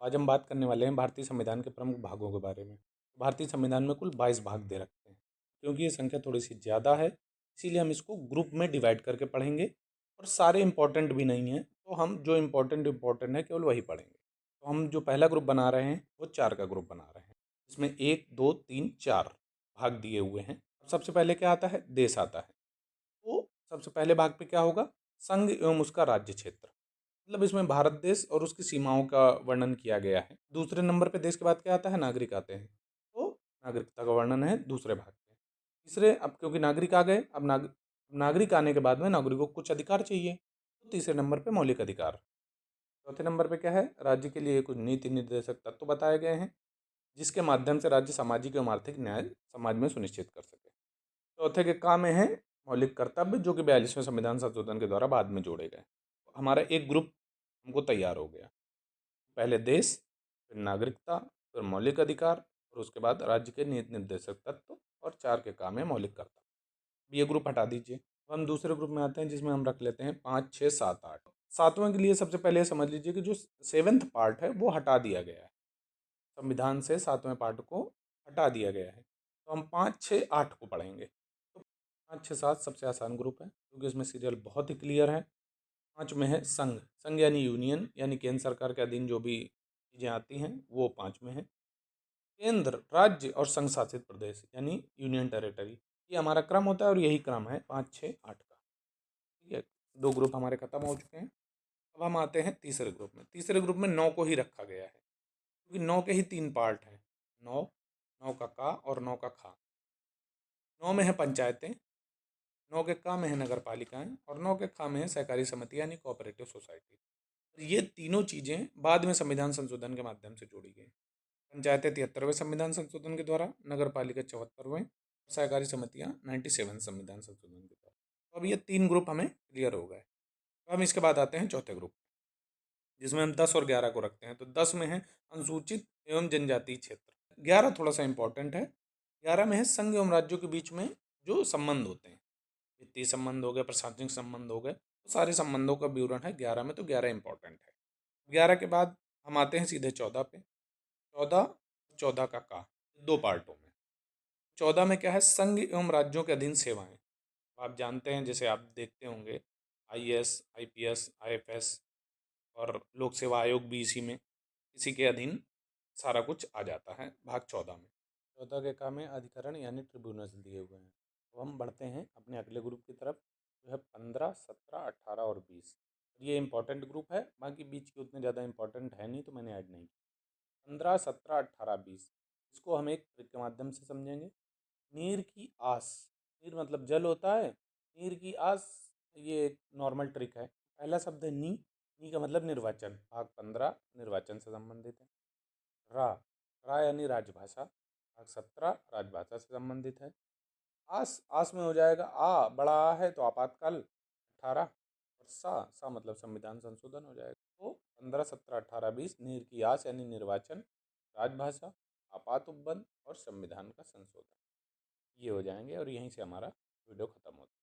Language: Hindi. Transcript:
आज हम बात करने वाले हैं भारतीय संविधान के प्रमुख भागों के बारे में। भारतीय संविधान में कुल 22 भाग दे रखे हैं। क्योंकि ये संख्या थोड़ी सी ज़्यादा है, इसीलिए हम इसको ग्रुप में डिवाइड करके पढ़ेंगे और सारे इंपॉर्टेंट भी नहीं हैं, तो हम जो इम्पोर्टेंट इम्पोर्टेंट है केवल वही पढ़ेंगे। तो हम जो पहला ग्रुप बना रहे हैं वो 4 का ग्रुप बना रहे हैं, इसमें 1, 2, 3, 4 भाग दिए हुए हैं। अब सबसे पहले क्या आता है? देश आता है। तो सबसे पहले भाग पे क्या होगा? संघ एवं उसका राज्य क्षेत्र। मतलब इसमें भारत देश और उसकी सीमाओं का वर्णन किया गया है। दूसरे नंबर पे देश के बाद क्या आता है? नागरिक आते हैं। तो नागरिकता का वर्णन है दूसरे भाग में। तीसरे, अब क्योंकि नागरिक आ गए, अब नागरिक आने के बाद में नागरिकों को कुछ अधिकार चाहिए, तो तीसरे नंबर पे मौलिक अधिकार। चौथे नंबर पे क्या है? राज्य के लिए कुछ नीति निर्देशक तत्व बताए गए हैं, जिसके माध्यम से राज्य सामाजिक एवं आर्थिक न्याय समाज में सुनिश्चित कर सके। चौथे के काम में है मौलिक कर्तव्य, जो कि 42वें संविधान संशोधन के द्वारा बाद में जोड़े गए। हमारा एक ग्रुप हमको तैयार हो गया। पहले देश, फिर नागरिकता, फिर मौलिक अधिकार और उसके बाद राज्य के नीति निर्देशक तत्व और 4 के काम है मौलिक कर्तव्य। ये ग्रुप हटा दीजिए। अब हम दूसरे ग्रुप में आते हैं, जिसमें हम रख लेते हैं 5, 6, 7, 8। सातवें के लिए सबसे पहले समझ लीजिए कि जो 7th पार्ट है वो हटा दिया गया है। संविधान से 7वें पार्ट को हटा दिया गया है, तो हम 5, 6, 8 को पढ़ेंगे। तो 5, 6, 7 सबसे आसान ग्रुप है, क्योंकि इसमें सीरियल बहुत ही क्लियर है। 5 में है संघ। संघ यानी यूनियन, यानी केंद्र सरकार के अधीन जो भी चीज़ें आती हैं वो 5 में है। केंद्र, राज्य और संघ शासित प्रदेश यानी यूनियन टेरिटरी, ये हमारा क्रम होता है और यही क्रम है 5, 6, 8 का। ठीक है, 2 ग्रुप हमारे खत्म हो चुके हैं। अब हम आते हैं तीसरे ग्रुप में। तीसरे ग्रुप में 9 को ही रखा गया है, क्योंकि 9 के ही 3 पार्ट हैं। 9, 9 का का और 9 का खा। 9 में है पंचायतें, 9 के का में है नगर पालिकाएं और 9 के खा में है सहकारी समिति यानी कोऑपरेटिव सोसाइटी। ये तीनों चीज़ें बाद में संविधान संशोधन के माध्यम से जोड़ी गई। पंचायतें 73वें संविधान संशोधन के द्वारा, नगर पालिका 74वें, सहकारी समितियाँ 97 संविधान संशोधन के द्वारा। तो अब ये 3 ग्रुप हमें क्लियर हो गए। तो हम इसके बाद आते हैं चौथे ग्रुप, जिसमें हम 10 और 11 को रखते हैं। तो 10 में है अनुसूचित एवं जनजातीय क्षेत्र। 11 थोड़ा सा इंपॉर्टेंट है। 11 में है संघ एवं राज्यों के बीच में जो संबंध होते हैं, वित्तीय संबंध हो गए, प्रशासनिक संबंध हो गए, तो सारे संबंधों का विवरण है 11 में। तो 11 इंपॉर्टेंट है। 11 के बाद हम आते हैं सीधे 14 पे। 14, 14 का 2 पार्टों में। 14 में क्या है? संघ एवं राज्यों के अधीन सेवाएं। आप जानते हैं, जैसे आप देखते होंगे, आईएएस, आईपीएस, आईएफएस और लोक सेवा आयोग भी इसी के अधीन सारा कुछ आ जाता है भाग 14 में। 14 के काम में अधिकरण यानी ट्रिब्यूनल्स दिए हुए हैं। तो हम बढ़ते हैं अपने अगले ग्रुप की तरफ, जो है 15, 17, 18 और 20। ये इंपॉर्टेंट ग्रुप है, बाकी बीच के उतने ज़्यादा इंपॉर्टेंट है नहीं, तो मैंने ऐड नहीं किया। 15, 17, 18, 20 इसको हम एक ट्रिक के माध्यम से समझेंगे। नीर की आस, नीर मतलब जल होता है, नीर की आस, ये एक नॉर्मल ट्रिक है। पहला शब्द है नी, नी का मतलब निर्वाचन। भाग 15 निर्वाचन से संबंधित है। रा, रा यानी राजभाषा। भाग 17 राजभाषा से संबंधित है। आस, आस में हो जाएगा आ, बड़ा आ है तो आपातकाल 18, और सा मतलब संविधान संशोधन हो जाएगा। तो 15, 17, 18, 20 नीर की आस यानी निर्वाचन, राजभाषा, आपात उपबंध और संविधान का संशोधन, ये हो जाएंगे और यहीं से हमारा वीडियो खत्म होता है।